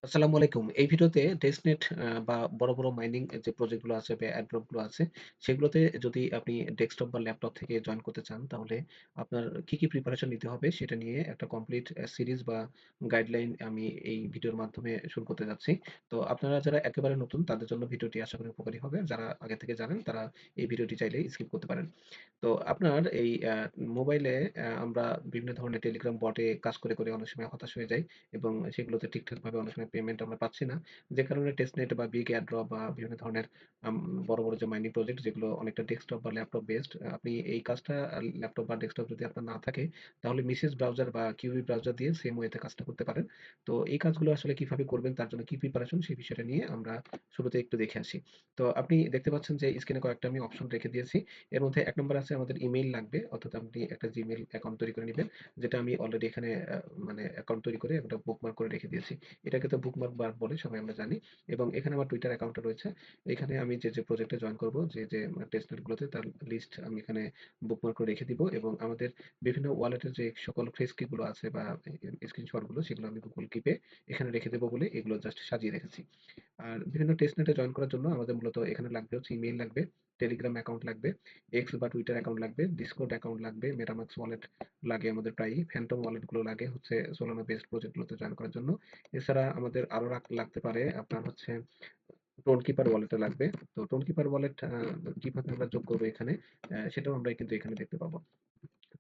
আসসালামু আলাইকুম। এই ভিডিওতে টেস্টনেট বা বড় মাইনিং যে প্রজেক্ট গুলো আছে বা এয়ারড্রপ গুলো আছে, সেগুলোতে যদি আপনি ডেস্কটপ বা ল্যাপটপ থেকে জয়েন করতে চান, তাহলে আপনার কি প্রিপারেশন নিতে হবে সেটা নিয়ে একটা কমপ্লিট সিরিজ বা গাইডলাইন আমি এই ভিডিওর মাধ্যমে শুরু করতে যাচ্ছি। তো আপনারা যারা একেবারে নতুন তাদের জন্য ভিডিওটি আশা করি উপকারী হবে। যারা আগে থেকে জানেন তারা এই ভিডিওটি চাইলে স্কিপ করতে পারেন। তো আপনার এই মোবাইলে আমরা বিভিন্ন ধরনের টেলিগ্রাম বটে কাজ করে অনেক সময় হতাশ হয়ে যাই এবং সেগুলোতে ঠিকঠাকভাবে অনেক সময় পেমেন্ট আমরা পাচ্ছি না। যে কারণে টেস্টনেট বা বিগ এয়ারড্রপ বা বিভিন্ন ধরনের বড় যে মাইনিং প্রজেক্ট যেগুলো অনেকটা ডেস্কটপ বা ল্যাপটপ বেসড, আপনি এই কাজটা ল্যাপটপ বা ডেস্কটপ যদি আপনার না থাকে, তাহলে মিসেস ব্রাউজার বা কিউই ব্রাউজার দিয়ে সেম ওয়েতে কাজটা করতে পারেন। তো এই কাজগুলো আসলে কিভাবে করবেন, তার জন্য কি প্রিপারেশন, সেই বিষয়টা নিয়ে আমরা শুরুতে একটু দেখে আসি। তো আপনি দেখতে পাচ্ছেন যে স্ক্রিনে কয়েকটা আমি অপশন রেখে দিয়েছি। এর মধ্যে ১ নম্বর আছে আমাদের ইমেইল লাগবে। অর্থাৎ আপনি একটা Gmail অ্যাকাউন্ট তৈরি করে নিবেন। যেটা আমি অলরেডি এখানে মানে অ্যাকাউন্ট তৈরি করে একটা বুকমার্ক করে রেখে দিয়েছি। এটাকে তো বুকমার্ক বার বলে সবাই আমরা জানি। এবং এখানে আমার Twitter অ্যাকাউন্টটা রয়েছে। এখানে আমি যে প্রজেক্টে জয়েন করব, যে টেস্টনেট গুলোতে তার লিস্ট আমি এখানে বুকমার্ক করে রেখে দিব এবং আমাদের বিভিন্ন ওয়ালেটের যে সকল ফ্রেজ কি গুলো আছে বা স্ক্রিনশট গুলো, সেগুলো আমি Google Keep এ এখানে রেখে দেব বলে এগুলো জাস্ট সাজিয়ে রেখেছি। আর বিভিন্ন টেস্টনেটে জয়েন করার জন্য আমাদের মূলত এখানে লাগবে হচ্ছে ইমেইল লাগবে, টেলিগ্রাম অ্যাকাউন্ট লাগবে, এক্স বা টুইটার অ্যাকাউন্ট লাগবে, ডিসকর্ড অ্যাকাউন্ট লাগবে, মেটামাস্ক ওয়ালেট লাগে আমাদের প্রায়ই, ফ্যান্টম ওয়ালেট গুলো লাগে হচ্ছে সোলানা বেসড প্রজেক্ট গুলোতে জয়েন করার জন্য। এছাড়া আমাদের আরো লাগতে পারে আপনার হচ্ছে টোন কিপার ওয়ালেটটা লাগবে। তো টোন কিপার ওয়ালেট কিভাবে আমরা যোগ করবো এখানে, সেটাও আমরা কিন্তু এখানে দেখতে পাবো।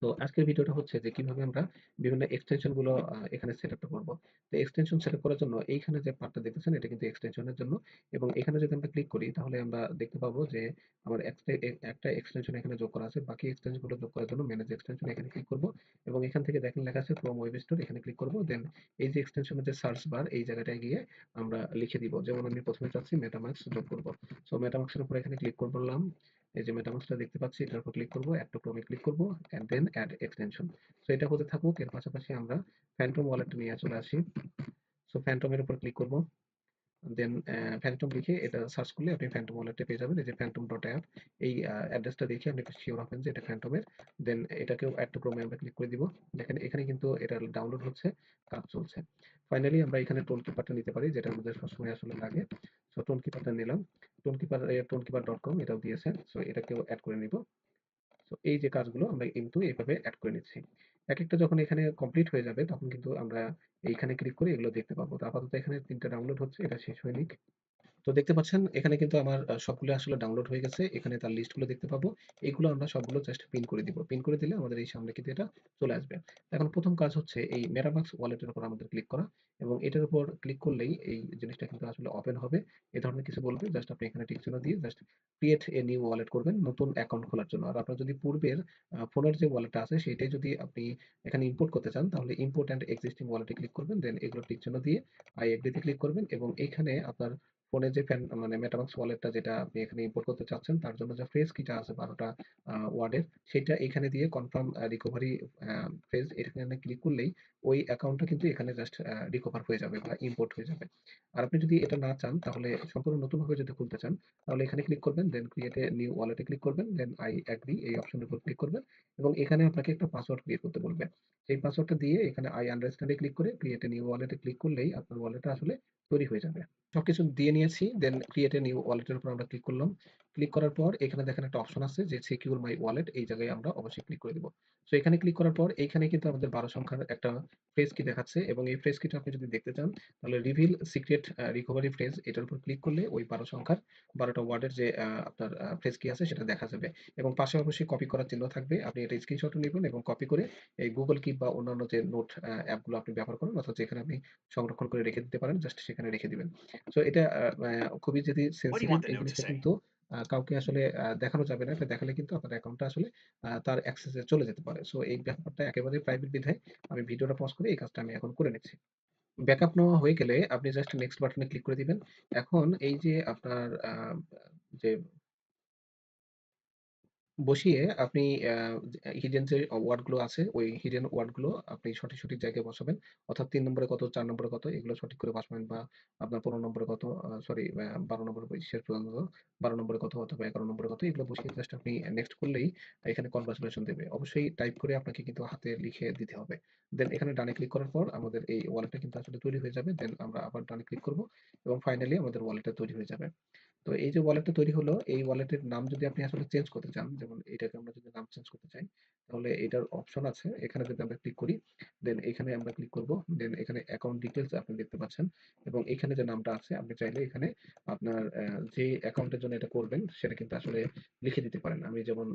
তো আজকের ভিডিওটা হচ্ছে যে কিভাবে আমরা বিভিন্ন এক্সটেনশন গুলো এখানে সেটআপটা করব। তো এক্সটেনশন সেটআপ করার জন্য এইখানে যে পার্টটা দেখতেছেন, এটা কিন্তু এক্সটেনশনের জন্য। এবং এখানে যদি আমরা ক্লিক করি তাহলে আমরা দেখতে পাবো যে আমার একটা এক্সটেনশন এখানে যোগ করা আছে। বাকি এক্সটেনশন গুলো যোগ করার জন্য ম্যানেজ এক্সটেনশন এখানে ক্লিক করব এবং এখান থেকে দেখেন লেখা আছে ক্রোম ওয়েব স্টোর, এখানে ক্লিক করব। দেন এই যে এক্সটেনশনের যে সার্চ বার, এই জায়গাটায় গিয়ে আমরা লিখে দিব। যেমন আমি প্রথমে চাচ্ছি মেটামাস্ক যোগ করব। সো মেটামাস্কের উপর এখানে ক্লিক করলাম। এই যে মেটামাস্কটা দেখতে পাচ্ছি, এটার উপর ক্লিক করব, অ্যাড টু ক্রোমে ক্লিক করব and then add extension. So এটা হতে থাকুক। এর পাশাপাশি আমরা ফ্যান্টম ওয়ালেটটা নিয়ে চলে আসি। সো ফ্যান্টমের উপর ক্লিক করব। দেন ফ্যান্টম লিখে এটা সার্চ করলে আপনি ফ্যান্টম ওয়ালেটটা পেয়ে যাবেন। এই যে phantom ডট অ্যাপ, এই অ্যাড্রেসটা দেখে আপনি সিওর হবেন যে এটা ফ্যান্টমের। দেন এটাকেও অ্যাড টু ক্রোমে আমরা ক্লিক করে দিব। দেখেন এখানে কিন্তু এটা ডাউনলোড হচ্ছে, কাজ চলছে। ফাইনালি আমরা এখানে টোন কিপারটা নিতে পারি, যেটা আমাদের সবসময় আসলে লাগে। সো টোন কিপারটা নিলাম। টোনকিপার ডট কম এটাও দিয়েছে। সো এটাকেও অ্যাড করে নিব। তো এই যে কাজগুলো আমরা কিন্তু এইভাবে এড করে নিচ্ছি। একেকটা যখন এখানে কমপ্লিট হয়ে যাবে তখন কিন্তু আমরা এইখানে ক্লিক করে এগুলো দেখতে পাবো। তো আপাতত এখানে ৩ টা ডাউনলোড হচ্ছে, এটা শেষ হয়ে নিক। তো দেখতে পাচ্ছেন এখানে কিন্তু আমার সবগুলো আসলে ডাউনলোড হয়ে গেছে। এখানে তার লিস্টগুলো দেখতে পাবো। এগুলো আমরা সবগুলো জাস্ট পিন করে দিব। পিন করে দিলে আমাদের এই সামনে কিন্তু এটা চলে আসবে। এখন ১ম কাজ হচ্ছে এই মেটামাস্ক ওয়ালেটের উপর আমাদের ক্লিক করা এবং এটার উপর ক্লিক করলেই এই জিনিসটা কিন্তু আসলে ওপেন হবে। এ ধরনের কিছু বলবে। জাস্ট আপনি এখানে টিক চিহ্ন দিয়ে just create a new wallet করবেন নতুন অ্যাকাউন্ট খোলার জন্য। আর আপনার যদি পূর্বের ফোনের যে ওয়ালেটটা আছে সেটাই যদি আপনি এখানে ইম্পোর্ট করতে চান, তাহলে ইম্পোর্ট অ্যান্ড এক্সিস্টিং ওয়ালেটে ক্লিক করবেন। দেন এগুলো টিক চিহ্ন দিয়ে আই এগ্রি তে ক্লিক করবেন এবং এইখানে আপনার ফোনে যে মানে মেটামাস্ক ওয়ালেটটা যেটা আপনি এখানে ইম্পোর্ট করতে চাচ্ছেন, তার জন্য যে ফ্রেজ কিটা আছে ১২ টা ওয়ার্ডের, সেটা এখানে দিয়ে কনফার্ম রিকভারি ফ্রেজ, এখানে ক্লিক করলেই ওই অ্যাকাউন্টটা কিন্তু এখানে জাস্ট রিকভার হয়ে যাবে বা ইম্পোর্ট হয়ে যাবে। আর আপনি যদি এটা না চান, তাহলে সম্পূর্ণ নতুনভাবে যদি খুলতে চান, তাহলে এখানে ক্লিক করবেন, দেন ক্রিয়েট এ নিউ ওয়ালেটে ক্লিক করবেন, দেন আই এগ্রি এই অপশনের উপর ক্লিক করবেন এবং এখানে আপনাকে একটা পাসওয়ার্ড ক্রিয়েট করতে বলবে। সেই পাসওয়ার্ডটা দিয়ে এখানে আই আন্ডারস্ট্যান্ড এ ক্লিক করে ক্রিয়েট এ নিউ ওয়ালেটে ক্লিক করলেই আপনার ওয়ালেটটা আসলে তৈরি হয়ে যাবে। সবকিছু দিয়ে নিয়েছি। দেন ক্রিয়েট এ নিউ ওয়ালেটের উপর আমরা ক্লিক করলাম। ক্লিক করার পর এখানে দেখেন একটা অপশন আছে যে সিকিউর মাই ওয়ালেট, এই জায়গায় আমরা অবশ্যই ক্লিক করে দিব। সো এখানে ক্লিক করার পর এইখানে কিন্তু আমাদের ১২ সংখ্যার একটা ফ্রেজ কি দেখাচ্ছে এবং এই ফ্রেজ কিটা আপনি যদি দেখতে চান, তাহলে রিভিল সিক্রেট রিকভারি ফ্রেজ, এটার উপর ক্লিক করলে ওই ১২ সংখ্যার ১২ টা ওয়ার্ডের যে আপনার ফ্রেজ কি আছে সেটা দেখা যাবে এবং পাশে অবশ্যই কপি করার চিহ্ন থাকবে। আপনি এটা স্ক্রিনশটও নিবেন এবং কপি করে এই Google Keep বা অন্যান্য যে নোট অ্যাপগুলো আপনি ব্যবহার করেন, অথবা যেখানে আপনি সংরক্ষণ করে রেখে দিতে পারেন, জাস্ট সেখানে রেখে দিবেন। সো এটা খুবই যদি What do you sensitive, want the এই note to জিনিসটা say? কিন্তু কাউকে আসলে দেখানো যাবে না। এটা দেখালে কিন্তু আপনার অ্যাকাউন্টটা আসলে তার অ্যাক্সেস এ চলে যেতে পারে। সো এই ব্যাপারটা একেবারেই প্রাইভেট বিধায় আমি ভিডিওটা পজ করে এই কাজটা আমি এখন করে নিচ্ছি। ব্যাকআপ নেওয়া হয়ে গেলে আপনি জাস্ট নেক্সট বাটনে ক্লিক করে দিবেন। এখন এই যে আপনার যে বসিয়ে আপনি আ হিডেন যে ওয়ার্ড গুলো আছে, ওই হিডেন ওয়ার্ড গুলো আপনি সঠিক জায়গায় বসাবেন। অর্থাৎ ৩ নম্বরে কত, ৪ নম্বরে কত এগুলো সঠিক করে বসাবেন বা আপনার ১৫ নম্বরে কত সরি ১২ নম্বরে শেষ পর্যন্ত ১২ নম্বরে কত অথবা ১১ নম্বরে কত এগুলো বসিয়ে জাস্ট আপনি নেক্সট করলেই এখানে কনগ্রাচুলেশন দেবে। অবশ্যই টাইপ করে আপনাকে কিন্তু হাতে লিখে দিতে হবে। দেন এখানে ডানে ক্লিক করার পর আমাদের এই ওয়ালেটটা কিন্তু আসলে তৈরি হয়ে যাবে। দেন আমরা আবার ডানে ক্লিক করব এবং ফাইনালি আমাদের ওয়ালেটটা তৈরি হয়ে যাবে। তো এই যে ওয়ালেটটা তৈরি হলো, এই ওয়ালেটের নাম যদি আপনি আসলে চেঞ্জ করতে চান, যেমন এটাকে আমরা যদি নাম চেঞ্জ করতে চাই, তাহলে এটার অপশন আছে। এখানে যদি আমরা ক্লিক করি, দেন এখানে আমরা ক্লিক করব। দেন এখানে অ্যাকাউন্ট ডিটেইলস আপনি দেখতে পাচ্ছেন এবং এখানে যে নামটা আছে আপনি চাইলে এখানে আপনার যে অ্যাকাউন্টের জন্য এটা করবেন সেটা কিন্তু আসলে লিখে দিতে পারেন। আমি যেমন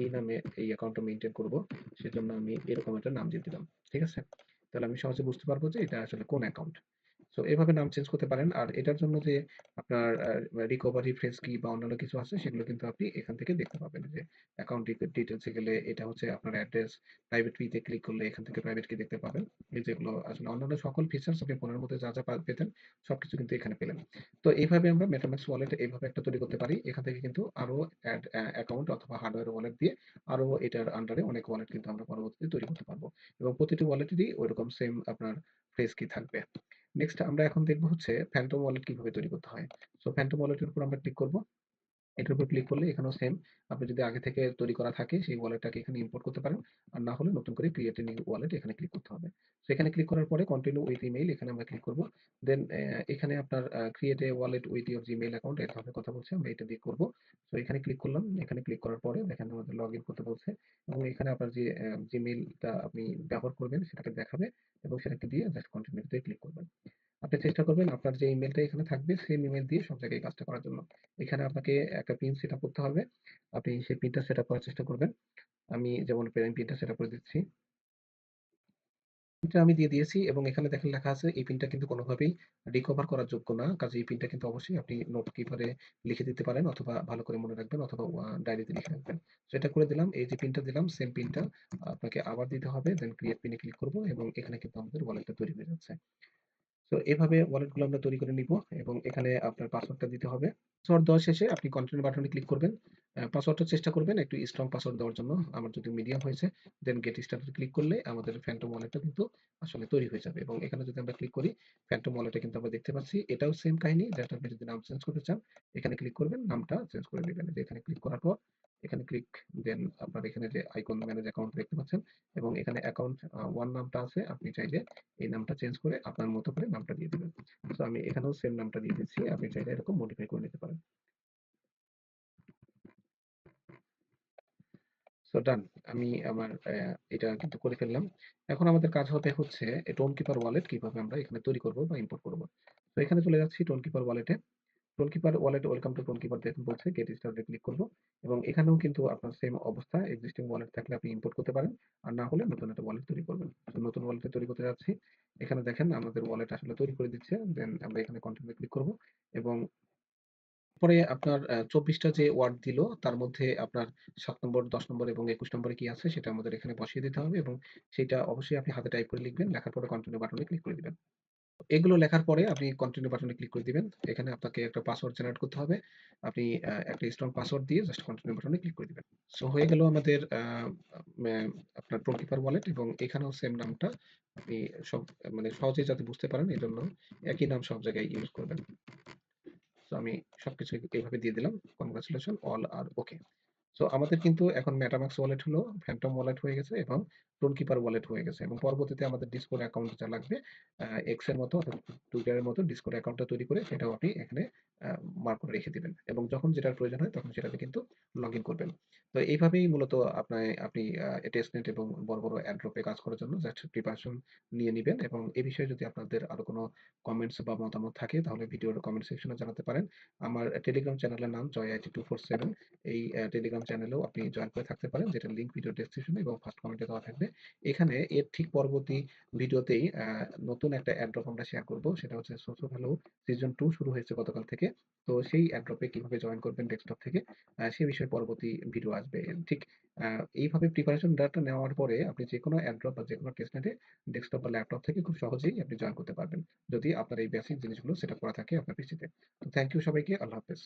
এই নামে এই অ্যাকাউন্টটা মেইনটেইন করব, সেজন্য আমি এরকম একটা নাম দিয়ে দিলাম। ঠিক আছে? তাহলে আমি সহজে বুঝতে পারবো যে এটা আসলে কোন অ্যাকাউন্ট। সো এভাবে নাম চেঞ্জ করতে পারেন। আর এটার জন্য যে আপনার রিকভারি ফ্রেজ কি বা অন্যান্য কিছু আছে সেগুলো কিন্তু আপনি এখান থেকে দেখতে পাবেন যে অ্যাকাউন্ট ডিটেইলস এ গেলে এটা হচ্ছে আপনার অ্যাড্রেস, প্রাইভেট কি তে ক্লিক করলে এখান থেকে প্রাইভেট কি দেখতে পাবেন। এই যেগুলো আসলে অন্যান্য সকল ফিচার্স আপনি ফোনের মধ্যে যা পেতেন সবকিছু কিন্তু এখানে পেলেন। তো এইভাবে আমরা মেটামাক্স ওয়ালেট এইভাবে একটা তৈরি করতে পারি। এখান থেকে কিন্তু আরো অ্যাকাউন্ট অথবা হার্ডওয়্যার ওয়ালেট দিয়ে আরো এটার আন্ডারে অনেক ওয়ালেট কিন্তু আমরা পরবর্তীতে তৈরি করতে পারবো। এবং প্রতিটি ওয়ালেটেরই ঐরকম সেম আপনার ফ্রেজ কি থাকবে। নেক্সট আমরা এখন দেখব হচ্ছে ফ্যান্টম ওয়ালেট কিভাবে তৈরি করতে হয়। সো ফ্যান্টম ওয়ালেটের উপর আমরা ক্লিক করব। এটার উপর ক্লিক করলে এখানেও সেম আপনি যদি আগে থেকে তৈরি করা থাকে সেই ওয়ালেটটাকে এখানে ইম্পোর্ট করতে পারেন। আর না হলে নতুন করে ক্রিয়েট এ নিউ ওয়ালেট এখানে ক্লিক করতে হবে। সো এখানে ক্লিক করার পরে কন্টিনিউ উইথ ইমেইল এখানে আমরা ক্লিক করব। দেন এখানে আপনার create a wallet with your Gmail account এর ধরনের কথা বলছে। আমরা এটা দিয়ে করব। সো এখানে ক্লিক করলাম। এখানে ক্লিক করার পরে দেখেন আমাদের লগইন করতে বলছে এবং এখানে আপনার যে জিমেইলটা আপনি ব্যবহার করবেন সেটাকে দেখাবে এবং সেটাকে দিয়ে জাস্ট কন্টিনিউ তে ক্লিক করবেন। আপনি চেষ্টা করবেন আপনার যে ইমেইলটা এখানে থাকবে সেম ইমেইল দিয়ে সব জায়গায় কাজটা করার জন্য। এখানে আপনাকে একটা পিন সেটআপ করতে হবে। আপনি সেই পিনটা সেটআপ করার চেষ্টা করবেন। আমি যেমন পিনটা সেটআপ করে দিচ্ছি। পিনটা আমি দিয়ে দিয়েছি এবং এখানে দেখেন লেখা আছে এই পিনটা কিন্তু কোনোভাবেই রিকভার করার যোগ্য না। কাজেই এই পিনটা কিন্তু অবশ্যই আপনি নোট কিপারে লিখে দিতে পারেন অথবা ভালো করে মনে রাখবেন অথবা ডায়েরিতে লিখে রাখবেন। সো এটা করে দিলাম। এই যে পিনটা দিলাম সেম পিনটা আপনাকে আবার দিতে হবে। দেন ক্রিয়েট পিন এ ক্লিক করব এবং এখানে কিন্তু আমাদের ওয়ালেটটা তৈরি হয়ে যাচ্ছে। তো এভাবে ওয়ালেটগুলো আমরা তৈরি করে নিব এবং এখানে আপনার পাসওয়ার্ডটা দিতে হবে। পাসওয়ার্ড দেওয়া শেষে আপনি কন্টিনিউ বাটনে ক্লিক করবেন। পাসওয়ার্ডটা চেষ্টা করবেন একটু স্ট্রং পাসওয়ার্ড দেওয়ার জন্য। আমার যদি মিডিয়াম হয়েছে, দেন গেট স্টার্টেড ক্লিক করলে আমাদের ফ্যান্টম ওয়ালেটটা কিন্তু আসলে তৈরি হয়ে যাবে এবং এখানে যদি আমরা ক্লিক করি, ফ্যান্টম ওয়ালেটে কিন্তু আমরা দেখতে পাচ্ছি এটাও সেম কাহিনী জাস্ট আপনি যদি নাম চেঞ্জ করতে চান, এখানে ক্লিক করবেন, নামটা চেঞ্জ করে দিবেন। এই যে এখানে ক্লিক করার পর এখানে ক্লিক দেন আপনার এখানে যে আইকন ম্যানেজ অ্যাকাউন্ট দেখতে পাচ্ছেন এবং এখানে অ্যাকাউন্ট 1 নামটা আছে আপনি চাইলে এই নামটা চেঞ্জ করে আপনার মতো করে নামটা দিয়ে দিবেন। সো আমি এখানেও সেম নামটা দিয়ে দিচ্ছি। আপনি চাইলে এরকম মডিফাই করে নিতে পারেন। সো ডান। আমি আমার এটা কিন্তু করে ফেললাম। এখন আমাদের কাজ হবে হচ্ছে টোন কিপার ওয়ালেট কিভাবে আমরা এখানে তৈরি করব বা ইম্পোর্ট করব। তো এখানে চলে যাচ্ছি টোন কিপার ওয়ালেটে। Tonkeeper wallet welcome to Tonkeeper দেখুন বলছে গেট স্টার্টেড ক্লিক করব এবং এখানেও কিন্তু আপনার সেম অবস্থা এক্সিস্টিং ওয়ালেট থাকলে আপনি ইম্পোর্ট করতে পারেন আর না হলে নতুন একটা ওয়ালেট তৈরি করবেন। তো নতুন ওয়ালেট তৈরি করতে যাচ্ছি। এখানে দেখেন আমাদের ওয়ালেট আসলে তৈরি করে দিচ্ছে। দেন আমরা এখানে কন্টিনিউ ক্লিক করব এবং পরে আপনার ২৪ টা যে ওয়ার্ড দিল তার মধ্যে আপনার ৭ নম্বর, ১০ নম্বর এবং ২১ নম্বরে কি আছে সেটা আমাদের এখানে বসিয়ে দিতে হবে এবং সেটা অবশ্যই আপনি হাতে টাইপ করে লিখবেন। লেখার পরে কন্টিনিউ বাটনে ক্লিক করে দিবেন। এগুলো লেখার পরে আপনি কন্টিনিউ বাটনে ক্লিক করে দিবেন। এখানে আপনাকে একটা পাসওয়ার্ড জেনারেট করতে হবে। আপনি একটা স্ট্রং পাসওয়ার্ড দিয়ে জাস্ট কন্টিনিউ বাটনে ক্লিক করে দিবেন। সো হয়ে গেল আমাদের ম্যা আপনার টোনকিপার ওয়ালেট এবং এখানেও সেম নামটা আপনি সব মানে সহজেই যাতে বুঝতে পারেন এজন্য একই নাম সব জায়গায় ইউজ করবেন। সো আমি সবকিছু এভাবে দিয়ে দিলাম। কনগ্রাচুলেশন অল আর ওকে। সো আমাদের কিন্তু এখন মেটামাক্স ওয়ালেট হলো ফ্যান্টম ওয়ালেট হয়ে গেছে এবং টোনকিপার ওয়ালেট হয়ে গেছে এবং পরবর্তীতে আমাদের ডিসকর্ড অ্যাকাউন্ট যেটা লাগবে এক্স এর মতো অর্থাৎ টুইটারের মতো ডিসকর্ড অ্যাকাউন্টটা তৈরি করে সেটাও আপনি এখানে মার্ক করে রেখে দিবেন এবং যখন যেটার প্রয়োজন হয় তখন সেটাতে কিন্তু লগ ইন করবেন। তো এইভাবেই মূলত আপনি টেস্টনেট এবং বড় এয়ারড্রপে কাজ করার জন্য জাস্ট প্রিপারেশন নিয়ে নিবেন এবং এ বিষয়ে যদি আপনাদের আরো কোনো কমেন্টস বা মতামত থাকে তাহলে ভিডিওর কমেন্ট সেকশনে জানাতে পারেন। আমার টেলিগ্রাম চ্যানেলের নাম জয় আইটি 247। এই টেলিগ্রাম চ্যানেলেও আপনি জয়েন করে থাকতে পারেন যেটার লিঙ্ক ভিডিও ডেসক্রিপশনে এবং ফার্স্ট কমেন্টে দেওয়া থাকবে। এখানে এর ঠিক পরবর্তী ভিডিওতেই নতুন একটা এয়ারড্রপ আমরা শেয়ার করব। সেটা হচ্ছে সোসো ভ্যালু সিজন 2 শুরু হয়েছে গতকাল থেকে। তো সেই এয়ারড্রপে কিভাবে জয়েন করবেন ডেস্কটপ থেকে সে বিষয়ে পরবর্তী ভিডিও আসবে। ঠিক আ এইভাবে প্রিপারেশন ডাটা নেওয়ার পরে আপনি যেকোনো এয়ারড্রপ বা যেকোনো টেস্টনেটে ডেস্কটপ বা ল্যাপটপ থেকে খুব সহজেই আপনি জয়েন করতে পারবেন। যদি আপনার এই বেসিক জিনিসগুলো সেটআপ করা থাকে আপনার পিসিতে। তো থ্যাংক ইউ সবাইকে। আল্লাহ হাফেজ।